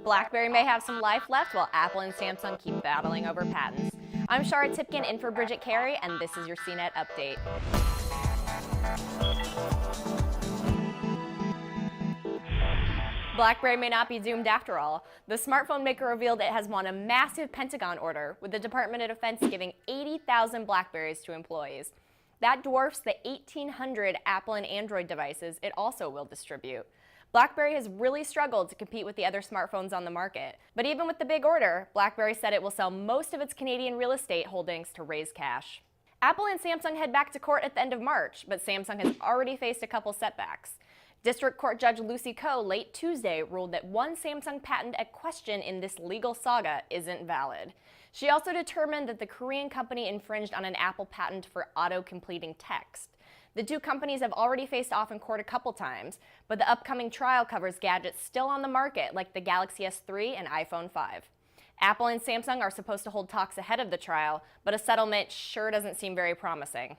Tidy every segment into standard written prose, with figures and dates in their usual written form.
BlackBerry may have some life left while Apple and Samsung keep battling over patents. I'm Shara Tipkin in for Bridget Carey, and this is your CNET Update. BlackBerry may not be doomed after all. The smartphone maker revealed it has won a massive Pentagon order, with the Department of Defense giving 80,000 BlackBerries to employees. That dwarfs the 1,800 Apple and Android devices it also will distribute. BlackBerry has really struggled to compete with the other smartphones on the market. But even with the big order, BlackBerry said it will sell most of its Canadian real estate holdings to raise cash. Apple and Samsung head back to court at the end of March, but Samsung has already faced a couple setbacks. District Court Judge Lucy Koh late Tuesday ruled that one Samsung patent at question in this legal saga isn't valid. She also determined that the Korean company infringed on an Apple patent for auto-completing text. The two companies have already faced off in court a couple times, but the upcoming trial covers gadgets still on the market like the Galaxy S3 and iPhone 5. Apple and Samsung are supposed to hold talks ahead of the trial, but a settlement sure doesn't seem very promising.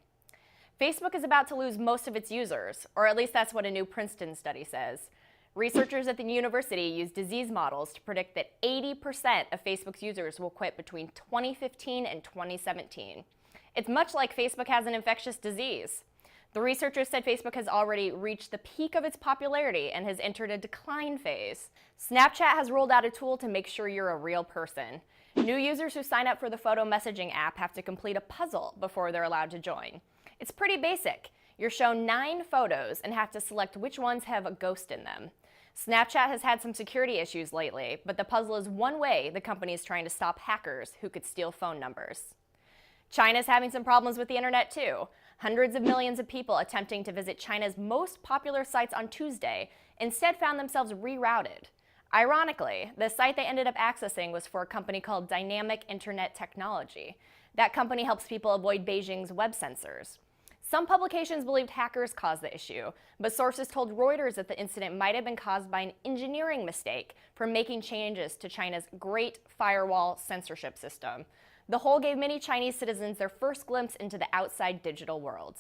Facebook is about to lose most of its users, or at least that's what a new Princeton study says. Researchers at the university used disease models to predict that 80% of Facebook's users will quit between 2015 and 2017. It's much like Facebook has an infectious disease. The researchers said Facebook has already reached the peak of its popularity and has entered a decline phase. Snapchat has rolled out a tool to make sure you're a real person. New users who sign up for the photo messaging app have to complete a puzzle before they're allowed to join. It's pretty basic. You're shown 9 photos and have to select which ones have a ghost in them. Snapchat has had some security issues lately, but the puzzle is one way the company is trying to stop hackers who could steal phone numbers. China's having some problems with the internet too. Hundreds of millions of people attempting to visit China's most popular sites on Tuesday instead found themselves rerouted. Ironically, the site they ended up accessing was for a company called Dynamic Internet Technology. That company helps people avoid Beijing's web censors. Some publications believed hackers caused the issue, but sources told Reuters that the incident might have been caused by an engineering mistake from making changes to China's Great Firewall censorship system. The whole gave many Chinese citizens their first glimpse into the outside digital world.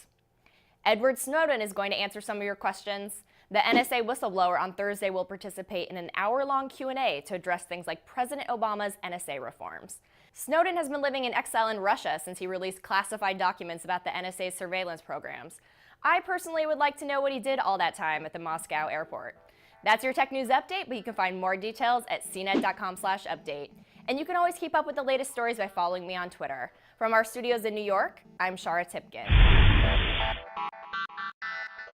Edward Snowden is going to answer some of your questions. The NSA whistleblower on Thursday will participate in an hour-long Q&A to address things like President Obama's NSA reforms. Snowden has been living in exile in Russia since he released classified documents about the NSA's surveillance programs. I personally would like to know what he did all that time at the Moscow airport. That's your tech news update, but you can find more details at cnet.com/update. And you can always keep up with the latest stories by following me on Twitter. From our studios in New York, I'm Shara Tipkin.